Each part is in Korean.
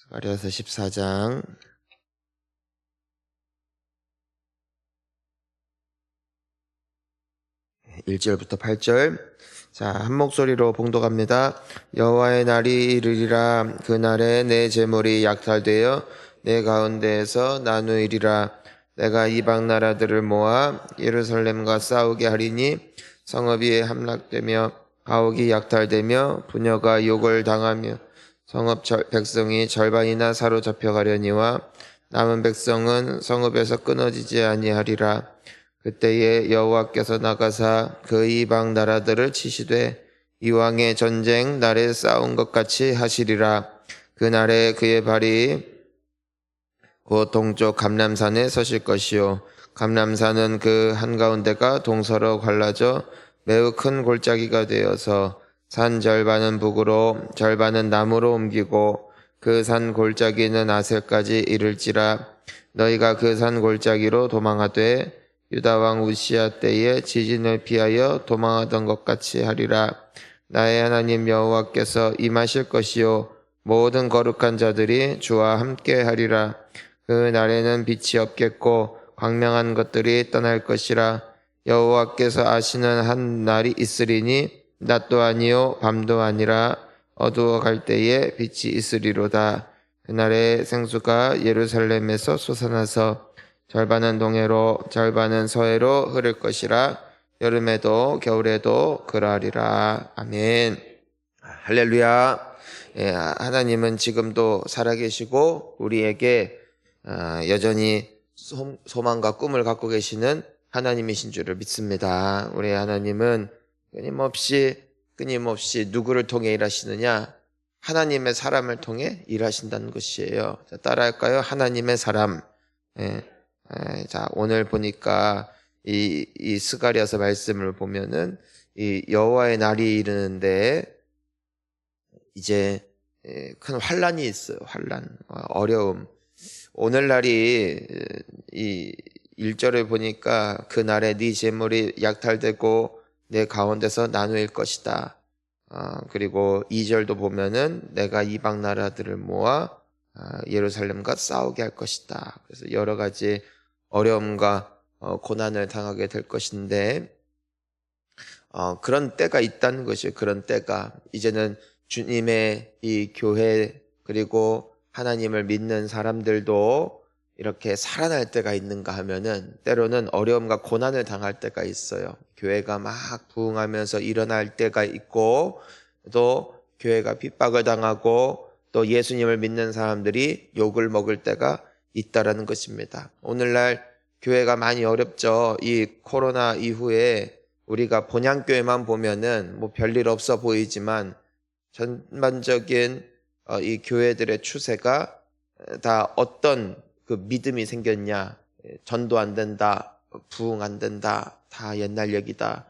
스가랴서 14장 1절부터 8절. 자, 한 목소리로 봉독합니다. 여호와의 날이 이르리라. 그날에 내 재물이 약탈되어 내 가운데에서 나누이리라. 내가 이방 나라들을 모아 예루살렘과 싸우게 하리니 성읍이 함락되며 가옥이 약탈되며 부녀가 욕을 당하며 성읍 백성이 절반이나 사로잡혀 가려니와 남은 백성은 성읍에서 끊어지지 아니하리라. 그때에 여호와께서 나가사 그 이방 나라들을 치시되 이왕의 전쟁 날에 싸운 것 같이 하시리라. 그날에 그의 발이 곧 동쪽 감람산에 서실 것이요 감람산은 그 한가운데가 동서로 갈라져 매우 큰 골짜기가 되어서 산 절반은 북으로 절반은 남으로 옮기고 그 산 골짜기는 아셀까지 이를지라. 너희가 그 산 골짜기로 도망하되 유다 왕 우시야 때에 지진을 피하여 도망하던 것 같이 하리라. 나의 하나님 여호와께서 임하실 것이요 모든 거룩한 자들이 주와 함께 하리라. 그 날에는 빛이 없겠고 광명한 것들이 떠날 것이라. 여호와께서 아시는 한 날이 있으리니 낮도 아니요 밤도 아니라 어두워 갈 때에 빛이 있으리로다. 그날에 생수가 예루살렘에서 솟아나서 절반은 동해로 절반은 서해로 흐를 것이라. 여름에도 겨울에도 그러하리라. 아멘. 할렐루야. 하나님은 지금도 살아계시고 우리에게 여전히 소망과 꿈을 갖고 계시는 하나님이신 줄을 믿습니다. 우리 하나님은 끊임없이 누구를 통해 일하시느냐? 하나님의 사람을 통해 일하신다는 것이에요. 자, 따라할까요? 하나님의 사람. 자, 오늘 보니까 이 스가랴서 말씀을 보면은 이 여호와의 날이 이르는데 이제 큰 환란이 있어요. 환란, 어려움. 오늘날이 이 1절을 보니까 그날에 네 재물이 약탈되고 내 가운데서 나누일 것이다. 그리고 2절도 보면은 내가 이방 나라들을 모아 예루살렘과 싸우게 할 것이다. 그래서 여러 가지 어려움과 고난을 당하게 될 것인데 그런 때가 있다는 것이에요. 그런 때가 이제는 주님의 이 교회 그리고 하나님을 믿는 사람들도 이렇게 살아날 때가 있는가 하면은 때로는 어려움과 고난을 당할 때가 있어요. 교회가 막 부흥하면서 일어날 때가 있고 또 교회가 핍박을 당하고 또 예수님을 믿는 사람들이 욕을 먹을 때가 있다라는 것입니다. 오늘날 교회가 많이 어렵죠. 이 코로나 이후에 우리가 본향교회만 보면은 뭐 별일 없어 보이지만 전반적인 이 교회들의 추세가 다 어떤 그 믿음이 생겼냐, 전도 안 된다, 부흥 안 된다, 다 옛날 얘기다.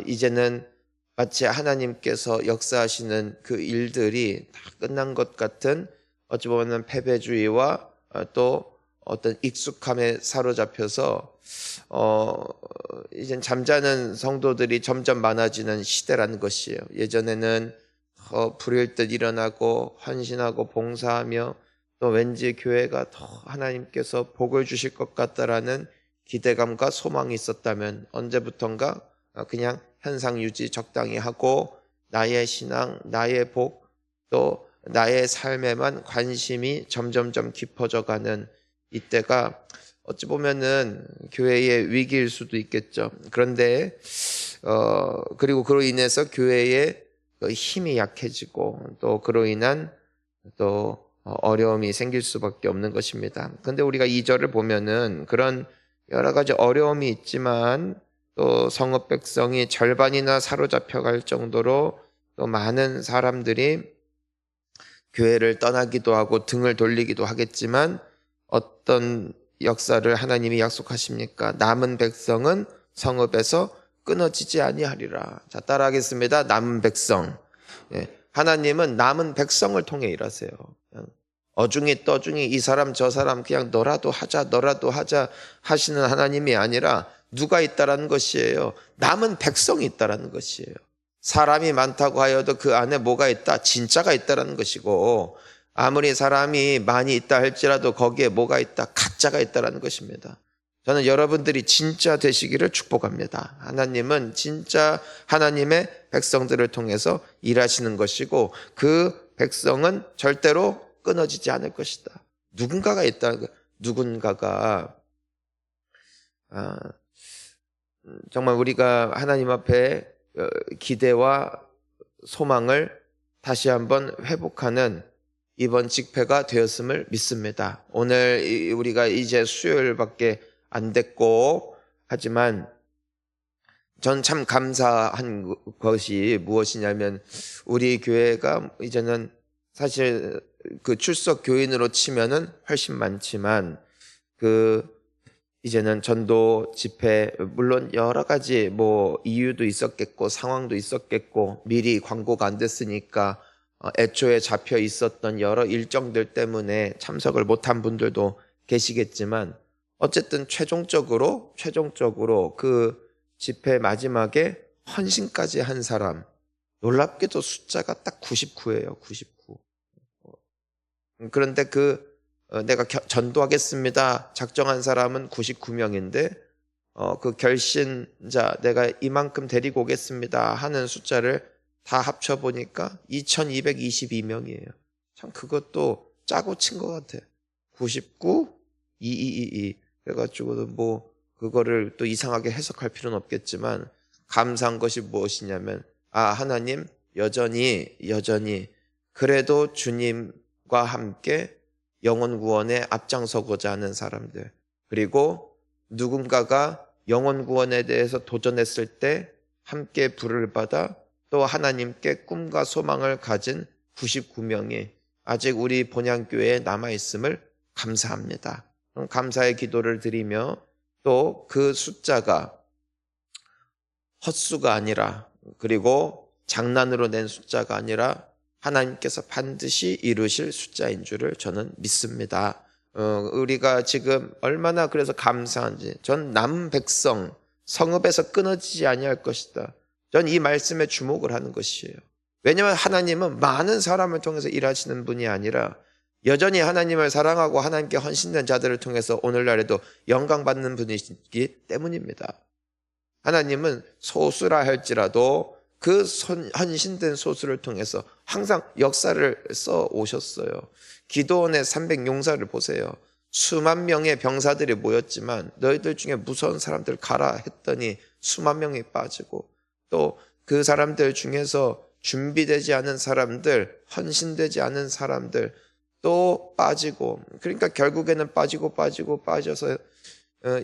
이제는 마치 하나님께서 역사하시는 그 일들이 다 끝난 것 같은 어찌 보면 패배주의와 또 어떤 익숙함에 사로잡혀서 이젠 잠자는 성도들이 점점 많아지는 시대라는 것이에요. 예전에는 불일 듯 일어나고 헌신하고 봉사하며 또 왠지 교회가 더 하나님께서 복을 주실 것 같다라는 기대감과 소망이 있었다면 언제부턴가 그냥 현상 유지 적당히 하고 나의 신앙, 나의 복, 또 나의 삶에만 관심이 점점점 깊어져가는 이때가 어찌 보면은 교회의 위기일 수도 있겠죠. 그런데 그리고 그로 인해서 교회의 힘이 약해지고 또 그로 인한 또 어려움이 생길 수밖에 없는 것입니다. 그런데 우리가 2절을 보면은 그런 여러 가지 어려움이 있지만 또 성읍 백성이 절반이나 사로잡혀 갈 정도로 또 많은 사람들이 교회를 떠나기도 하고 등을 돌리기도 하겠지만 어떤 역사를 하나님이 약속하십니까? 남은 백성은 성읍에서 끊어지지 아니하리라. 자, 따라하겠습니다. 남은 백성. 하나님은 남은 백성을 통해 일하세요. 어중이 떠중이 이 사람 저 사람 그냥 너라도 하자 하시는 하나님이 아니라 누가 있다라는 것이에요. 남은 백성이 있다라는 것이에요. 사람이 많다고 하여도 그 안에 뭐가 있다? 진짜가 있다라는 것이고 아무리 사람이 많이 있다 할지라도 거기에 뭐가 있다? 가짜가 있다라는 것입니다. 저는 여러분들이 진짜 되시기를 축복합니다. 하나님은 진짜 하나님의 백성들을 통해서 일하시는 것이고 그 백성은 절대로 끊어지지 않을 것이다. 누군가가 있다. 누군가가 정말 우리가 하나님 앞에 기대와 소망을 다시 한번 회복하는 이번 집회가 되었음을 믿습니다. 오늘 우리가 이제 수요일밖에 안 됐고 하지만 전 참 감사한 것이 무엇이냐면 우리 교회가 이제는 사실 그 출석 교인으로 치면은 훨씬 많지만 이제는 전도 집회 물론 여러 가지 이유도 있었겠고 상황도 있었겠고 미리 광고가 안 됐으니까 애초에 잡혀 있었던 여러 일정들 때문에 참석을 못한 분들도 계시겠지만 어쨌든 최종적으로 그 집회 마지막에 헌신까지 한 사람 놀랍게도 숫자가 딱 99예요. 99. 그런데 내가 전도하겠습니다 작정한 사람은 99명인데 그 결신자 내가 이만큼 데리고 오겠습니다 하는 숫자를 다 합쳐보니까 2222명이에요. 참 그것도 짜고 친 것 같아. 99, 2222. 그래가지고 그거를 또 이상하게 해석할 필요는 없겠지만 감사한 것이 무엇이냐면 하나님 여전히 그래도 주님과 함께 영혼 구원에 앞장서고자 하는 사람들, 그리고 누군가가 영혼 구원에 대해서 도전했을 때 함께 부를 받아 또 하나님께 꿈과 소망을 가진 99명이 아직 우리 본향교회에 남아있음을 감사합니다. 감사의 기도를 드리며 또 그 숫자가 헛수가 아니라 그리고 장난으로 낸 숫자가 아니라 하나님께서 반드시 이루실 숫자인 줄을 저는 믿습니다. 우리가 지금 얼마나 그래서 감사한지 전 남은 백성 성읍에서 끊어지지 아니할 것이다. 전 이 말씀에 주목을 하는 것이에요. 왜냐하면 하나님은 많은 사람을 통해서 일하시는 분이 아니라 여전히 하나님을 사랑하고 하나님께 헌신된 자들을 통해서 오늘날에도 영광받는 분이시기 때문입니다. 하나님은 소수라 할지라도 그 헌신된 소수를 통해서 항상 역사를 써 오셨어요. 기도원의 300용사를 보세요. 수만 명의 병사들이 모였지만 너희들 중에 무서운 사람들 가라 했더니 수만 명이 빠지고 또 그 사람들 중에서 준비되지 않은 사람들, 헌신되지 않은 사람들 또 빠지고, 그러니까 결국에는 빠져서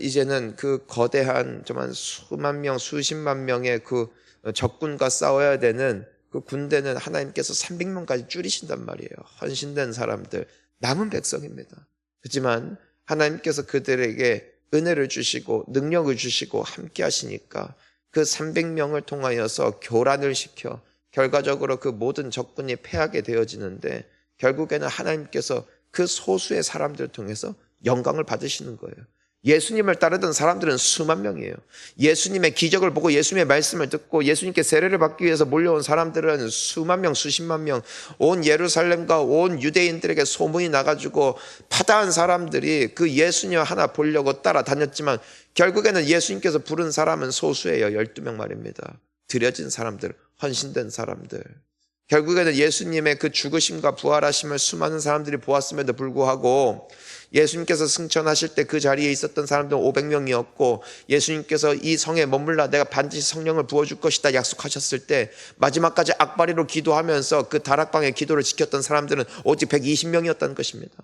이제는 그 거대한 정말 수만 명, 수십만 명의 그 적군과 싸워야 되는 그 군대는 하나님께서 300명까지 줄이신단 말이에요. 헌신된 사람들, 남은 백성입니다. 하지만 하나님께서 그들에게 은혜를 주시고 능력을 주시고 함께 하시니까 그 300명을 통하여서 교란을 시켜 결과적으로 그 모든 적군이 패하게 되어지는데 결국에는 하나님께서 그 소수의 사람들을 통해서 영광을 받으시는 거예요. 예수님을 따르던 사람들은 수만 명이에요. 예수님의 기적을 보고 예수님의 말씀을 듣고 예수님께 세례를 받기 위해서 몰려온 사람들은 수만 명, 수십만 명, 온 예루살렘과 온 유대인들에게 소문이 나가지고 파다한 사람들이 그 예수님 하나 보려고 따라다녔지만 결국에는 예수님께서 부른 사람은 소수예요. 12명 말입니다. 드려진 사람들, 헌신된 사람들. 결국에는 예수님의 그 죽으심과 부활하심을 수많은 사람들이 보았음에도 불구하고 예수님께서 승천하실 때 그 자리에 있었던 사람들은 500명이었고 예수님께서 이 성에 머물라 내가 반드시 성령을 부어줄 것이다 약속하셨을 때 마지막까지 악바리로 기도하면서 그 다락방의 기도를 지켰던 사람들은 오직 120명이었다는 것입니다.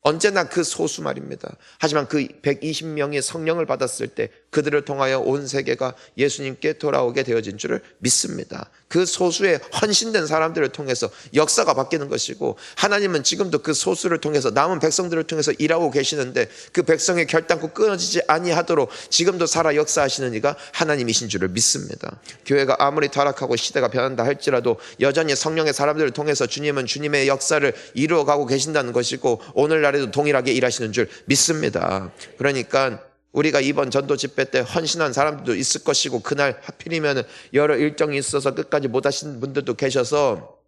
언제나 그 소수 말입니다. 하지만 그 120명이 성령을 받았을 때 그들을 통하여 온 세계가 예수님께 돌아오게 되어진 줄을 믿습니다. 그 소수의 헌신된 사람들을 통해서 역사가 바뀌는 것이고 하나님은 지금도 그 소수를 통해서 남은 백성들을 통해서 일하고 계시는데 그 백성의 결단코 끊어지지 아니하도록 지금도 살아 역사하시는 이가 하나님이신 줄을 믿습니다. 교회가 아무리 타락하고 시대가 변한다 할지라도 여전히 성령의 사람들을 통해서 주님은 주님의 역사를 이루어가고 계신다는 것이고 오늘날에도 동일하게 일하시는 줄 믿습니다. 그러니까 우리가 이번 전도 집회 때 헌신한 사람들도 있을 것이고 그날 하필이면 여러 일정이 있어서 끝까지 못 하신 분들도 계셔서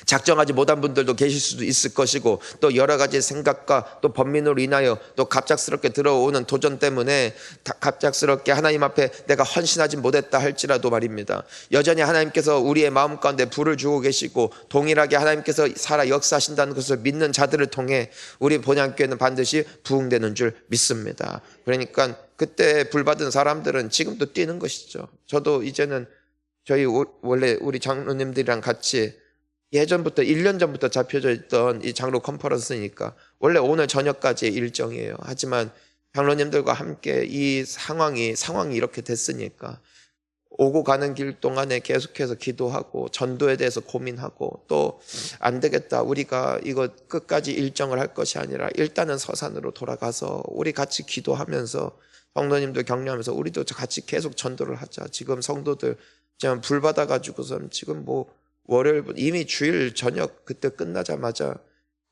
작정하지 못한 분들도 계실 수도 있을 것이고, 또 여러 가지 생각과 또 번민으로 인하여 또 갑작스럽게 들어오는 도전 때문에 갑작스럽게 하나님 앞에 내가 헌신하지 못했다 할지라도 말입니다, 여전히 하나님께서 우리의 마음 가운데 불을 주고 계시고 동일하게 하나님께서 살아 역사하신다는 것을 믿는 자들을 통해 우리 본향교회는 반드시 부흥되는 줄 믿습니다. 그러니까 그때 불 받은 사람들은 지금도 뛰는 것이죠. 저도 이제는 저희 원래 우리 장로님들이랑 같이 예전부터 1년 전부터 잡혀져 있던 이 장로 컨퍼런스니까 원래 오늘 저녁까지의 일정이에요. 하지만 장로님들과 함께 이 상황이 이렇게 됐으니까 오고 가는 길 동안에 계속해서 기도하고 전도에 대해서 고민하고, 또 안 되겠다, 우리가 이거 끝까지 일정을 할 것이 아니라 일단은 서산으로 돌아가서 우리 같이 기도하면서 성도님들 격려하면서 우리도 같이 계속 전도를 하자. 지금 성도들 지금 불 받아가지고선 지금 뭐 월요일 이미 주일 저녁 그때 끝나자마자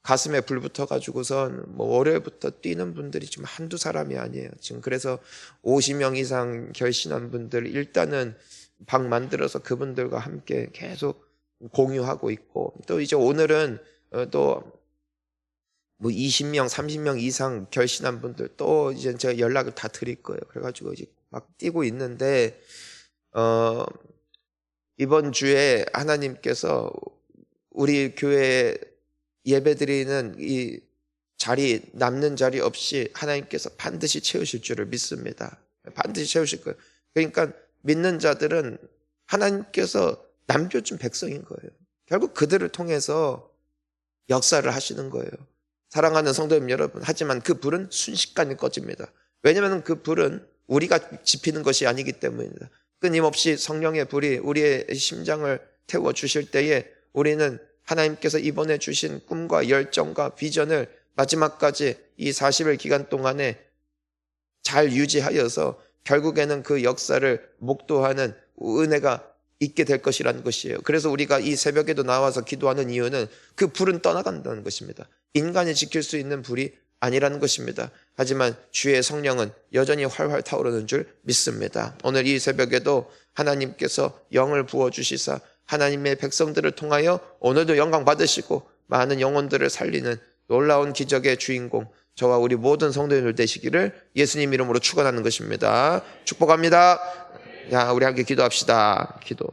가슴에 불 붙어가지고선 뭐 월요일부터 뛰는 분들이 지금 한두 사람이 아니에요. 지금 그래서 50명 이상 결신한 분들 일단은 방 만들어서 그분들과 함께 계속 공유하고 있고, 또 이제 오늘은 또 뭐 20명, 30명 이상 결신한 분들 또 이제 제가 연락을 다 드릴 거예요. 그래가지고 이제 막 뛰고 있는데 이번 주에 하나님께서 우리 교회에 예배드리는 이 자리, 남는 자리 없이 하나님께서 반드시 채우실 줄을 믿습니다. 반드시 채우실 거예요. 그러니까 믿는 자들은 하나님께서 남겨준 백성인 거예요. 결국 그들을 통해서 역사를 하시는 거예요. 사랑하는 성도님 여러분, 하지만 그 불은 순식간에 꺼집니다. 왜냐하면 그 불은 우리가 지피는 것이 아니기 때문입니다. 끊임없이 성령의 불이 우리의 심장을 태워주실 때에 우리는 하나님께서 이번에 주신 꿈과 열정과 비전을 마지막까지 이 40일 기간 동안에 잘 유지하여서 결국에는 그 역사를 목도하는 은혜가 있게 될 것이라는 것이에요. 그래서 우리가 이 새벽에도 나와서 기도하는 이유는 그 불은 떠나간다는 것입니다. 인간이 지킬 수 있는 불이 아니라는 것입니다. 하지만 주의 성령은 여전히 활활 타오르는 줄 믿습니다. 오늘 이 새벽에도 하나님께서 영을 부어주시사 하나님의 백성들을 통하여 오늘도 영광 받으시고 많은 영혼들을 살리는 놀라운 기적의 주인공, 저와 우리 모든 성도님들 되시기를 예수님 이름으로 축원하는 것입니다. 축복합니다. 자, 우리 함께 기도합시다. 기도.